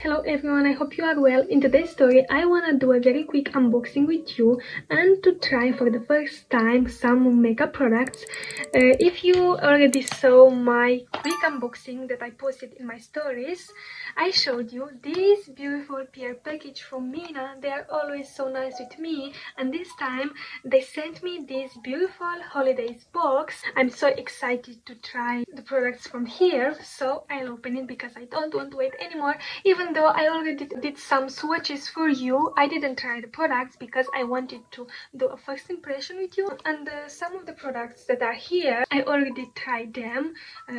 Hello everyone, I hope you are well. In today's story, I wanna do a very quick unboxing with you and to try for the first time some makeup products. If you already saw my quick unboxing that I posted in my stories, I showed you this beautiful PR package from Mina. They are always so nice with me, and this time they sent me this beautiful holidays box. I'm so excited to try the products from here, so I'll open it because I don't want to wait anymore. Even though I already did some swatches for you, I didn't try the products because I wanted to do a first impression with you. And some of the products that are here, I already tried them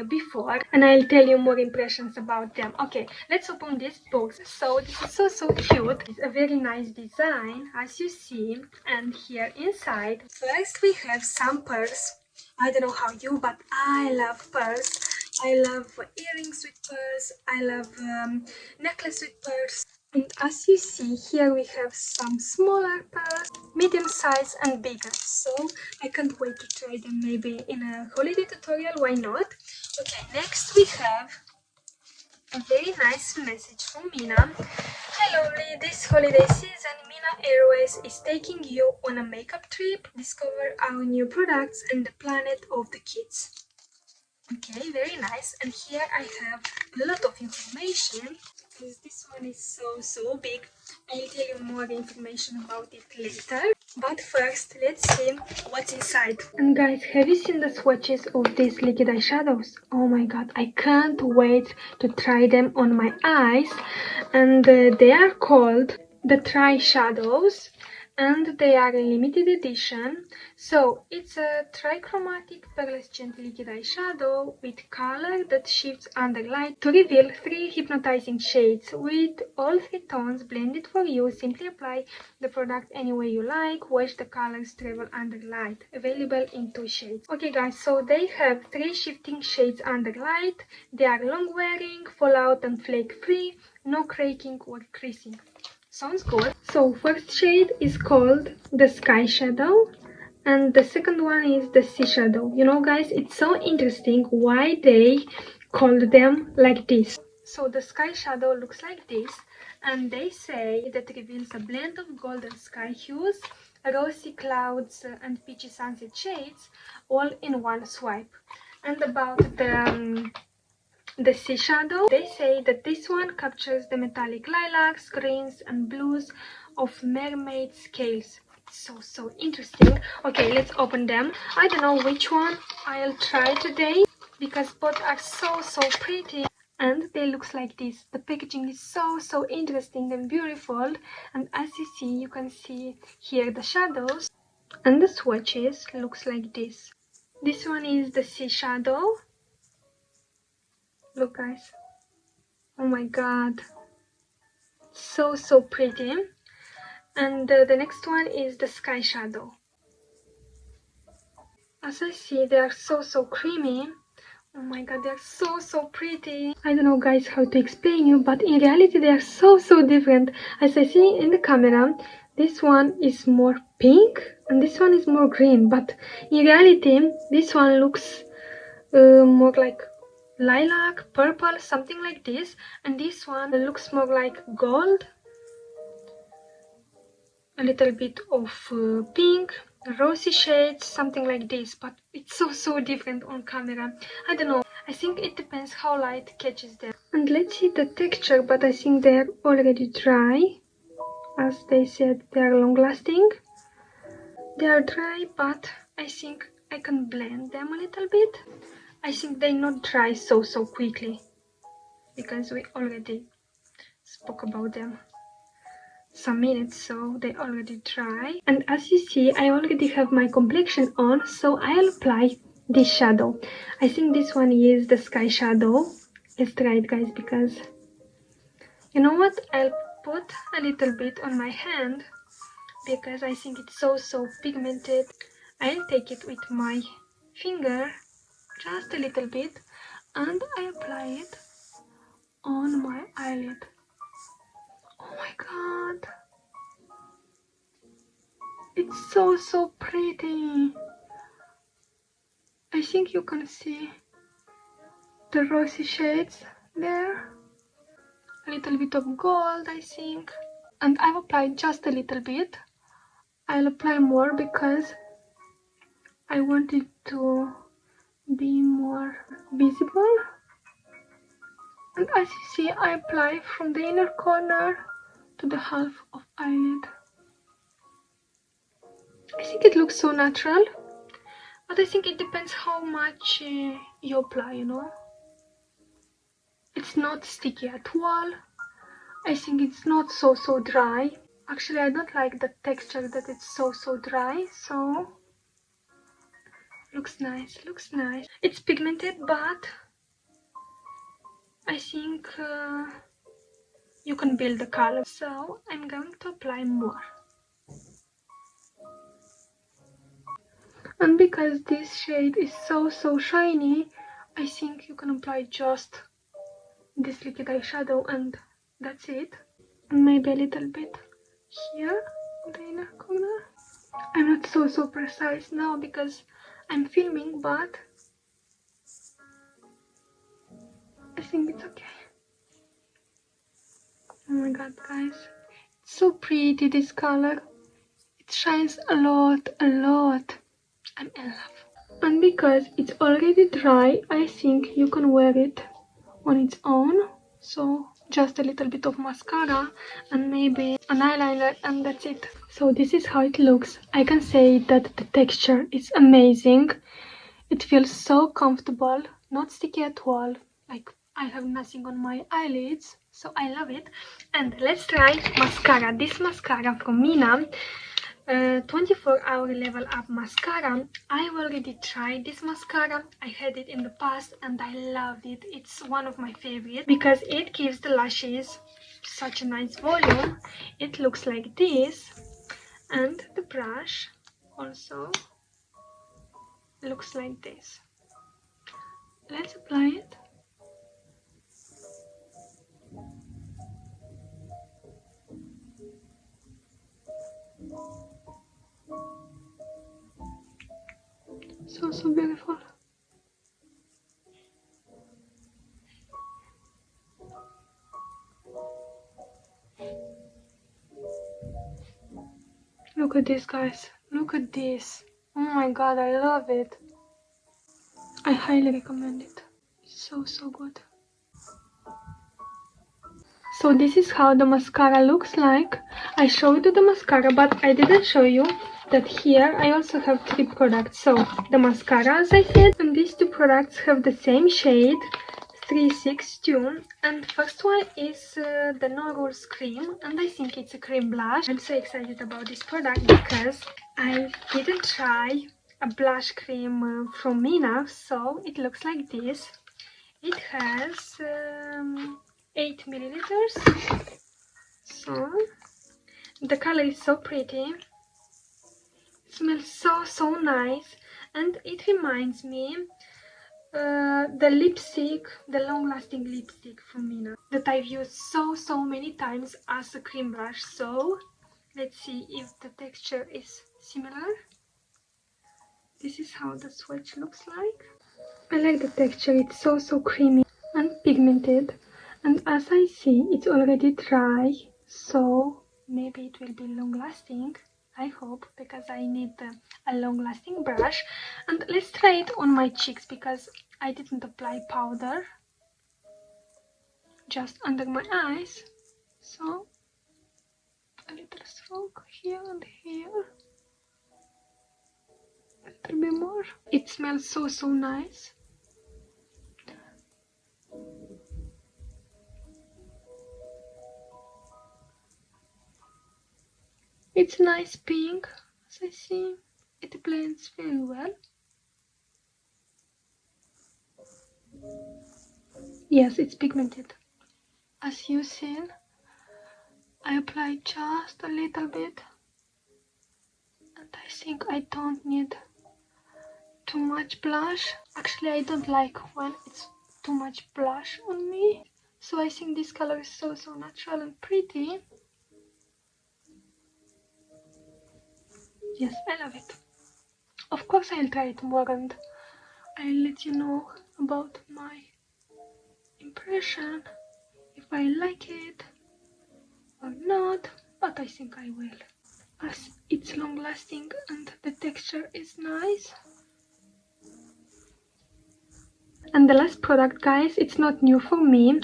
before, and I'll tell you more impressions about them. Okay, let's open this box. So this is so cute. It's a very nice design, as you see. And here inside, first we have some pearls. I don't know how you, but I love pearls. I love earrings with pearls. I love necklace with pearls. And as you see, here we have some smaller pearls, medium size and bigger. So I can't wait to try them maybe in a holiday tutorial, why not? Okay, next we have a very nice message from Mina. Hello, Lee. This holiday season, Mina Airways is taking you on a makeup trip. Discover our new products and the planet of the kids. Okay, very nice. And here I have a lot of information because this one is so big. I'll tell you more information about it later. But first, let's see what's inside. And guys, have you seen the swatches of these liquid eyeshadows? Oh my god, I can't wait to try them on my eyes. And they are called the Treyeshadows. And they are a limited edition. So it's a trichromatic pearlescent liquid eyeshadow with color that shifts under light to reveal 3 hypnotizing shades. With all 3 tones blended for you, simply apply the product any way you like. Watch the colors travel under light. Available in 2 shades. Okay guys, so they have 3 shifting shades under light. They are long wearing, fallout and flake free, no cracking or creasing. Sounds good. So first shade is called the Sky Shadow and the second one is the Sea Shadow. You know guys, it's so interesting why they called them like this. So the Sky Shadow looks like this, and they say that reveals a blend of golden sky hues, rosy clouds and peachy sunset shades all in one swipe. And about the Sea Shadow, they say that this one captures the metallic lilacs, greens and blues of mermaid scales. So interesting. Okay, let's open them. I don't know which one I'll try today because both are so pretty, and they look like this. The packaging is so interesting and beautiful, and as you see, you can see here the shadows, and the swatches looks like this. This one is the Sea Shadow. Look guys, oh my god, so pretty. And the next one is the Sky Shadow. As I see, they are so creamy. Oh my god, they are so pretty. I don't know guys how to explain you, but in reality they are so different. As I see in the camera, this one is more pink and this one is more green, but in reality this one looks more like lilac, purple, something like this, and this one looks more like gold, a little bit of pink, rosy shades, something like this, but it's so different on camera. I don't know, I think it depends how light catches them. And let's see the texture, but I think they're already dry. As they said, they are long lasting. They are dry, but I think I can blend them a little bit. I think they not dry so quickly because we already spoke about them some minutes, so they already dry. And as you see, I already have my complexion on, so I'll apply this shadow. I think this one is the Sky Shadow. Let's try it guys, because you know what, I'll put a little bit on my hand because I think it's so pigmented. I'll take it with my finger, just a little bit, and I apply it on my eyelid. Oh my god, it's so pretty. I think you can see the rosy shades there. a little bit of gold, I think. And I've applied just a little bit. I'll apply more because I want it to be more visible. And as you see, I apply from the inner corner to the half of eyelid. I think it looks so natural, but I think it depends how much you apply, you know. It's not sticky at all. I think it's not so dry. Actually, I don't like the texture that it's so dry, so looks nice, looks nice. It's pigmented, but I think you can build the color. So I'm going to apply more. And because this shade is so shiny, I think you can apply just this liquid eyeshadow and that's it. And maybe a little bit here in the inner corner. I'm not so precise now because I'm filming, but I think it's okay. Oh my god, guys, it's so pretty, this color. It shines a lot. I'm in love. And because it's already dry, I think you can wear it on its own. So just a little bit of mascara and maybe an eyeliner and that's it. So this is how it looks. I can say that the texture is amazing. It feels so comfortable, not sticky at all. Like I have nothing on my eyelids, so I love it. And let's try mascara. This mascara from Mina, 24-hour level up mascara. I've already tried this mascara. I had it in the past and I loved it. It's one of my favorites because it gives the lashes such a nice volume. It looks like this, and the brush also looks like this. Let's apply it. So beautiful. Look at this, guys. Look at this. Oh my god, I love it. I highly recommend it. So good. So this is how the mascara looks like. I showed you the mascara, but I didn't show you that here I also have 3 products. So the mascara, as I said, and these 2 products have the same shade, 362. And first one is the No Rules cream, and I think it's a cream blush. I'm so excited about this product because I didn't try a blush cream from Mina, so it looks like this. It has 8 milliliters. So the color is so pretty. It smells so nice, and it reminds me the lipstick, the long-lasting lipstick from Mina that I've used so many times as a cream blush. So let's see if the texture is similar. This is how the swatch looks like. I like the texture. It's so creamy and pigmented, and as I see, it's already dry, so maybe it will be long lasting. I hope, because I need a long lasting brush. And let's try it on my cheeks because I didn't apply powder, just under my eyes. So a little stroke here and here, a little bit more. It smells so nice. It's nice pink, as I see. It blends very well. Yes, it's pigmented. As you've seen, I applied just a little bit, and I think I don't need too much blush. Actually, I don't like when it's too much blush on me. So I think this color is so natural and pretty. Yes, I love it. Of course I'll try it more and I'll let you know about my impression if I like it or not, but I think I will, as it's long lasting and the texture is nice. And the last product, guys, it's not new for me.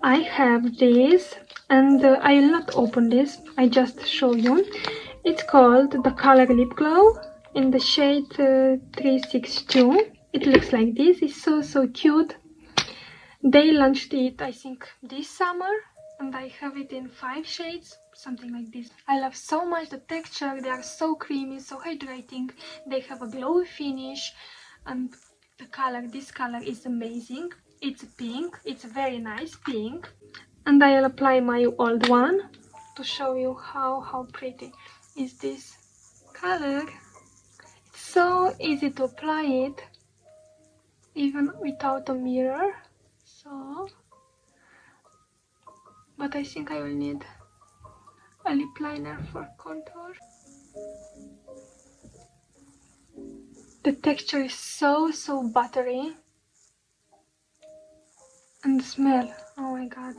I have this, and I will not open this, I just show you. It's called the Color Lip Glow in the shade 362. It looks like this. It's so cute. They launched it, I think, this summer, and I have it in 5 shades, something like this. I love so much the texture. They are so creamy, so hydrating. They have a glowy finish, and the color, this color is amazing. It's pink. It's a very nice pink. And I'll apply my old one to show you how pretty is this color. It's so easy to apply it, even without a mirror. So, but I think I will need a lip liner for contour. The texture is so buttery, and the smell, oh my god,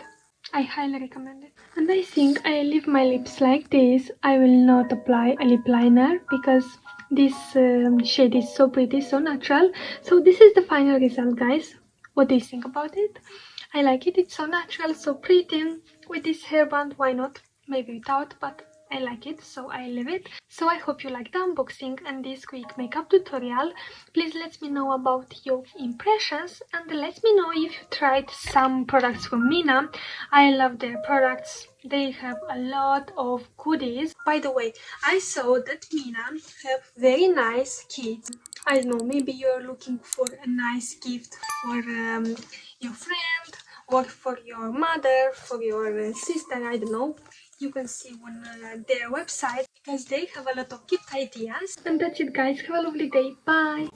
I highly recommend it. And I think I leave my lips like this. I will not apply a lip liner because this shade is so pretty, so natural. So this is the final result, guys. What do you think about it? I like it. It's so natural, so pretty. With this hairband, why not? Maybe without, but I like it, so I leave it. So I hope you liked the unboxing and this quick makeup tutorial. Please let me know about your impressions, and let me know if you tried some products from Mina. I love their products. They have a lot of goodies. By the way, I saw that Mina have very nice kits. I don't know, maybe you're looking for a nice gift for your friend, or for your mother, for your sister, I don't know. You can see on their website, because they have a lot of gift ideas. And that's it, guys. Have a lovely day. Bye!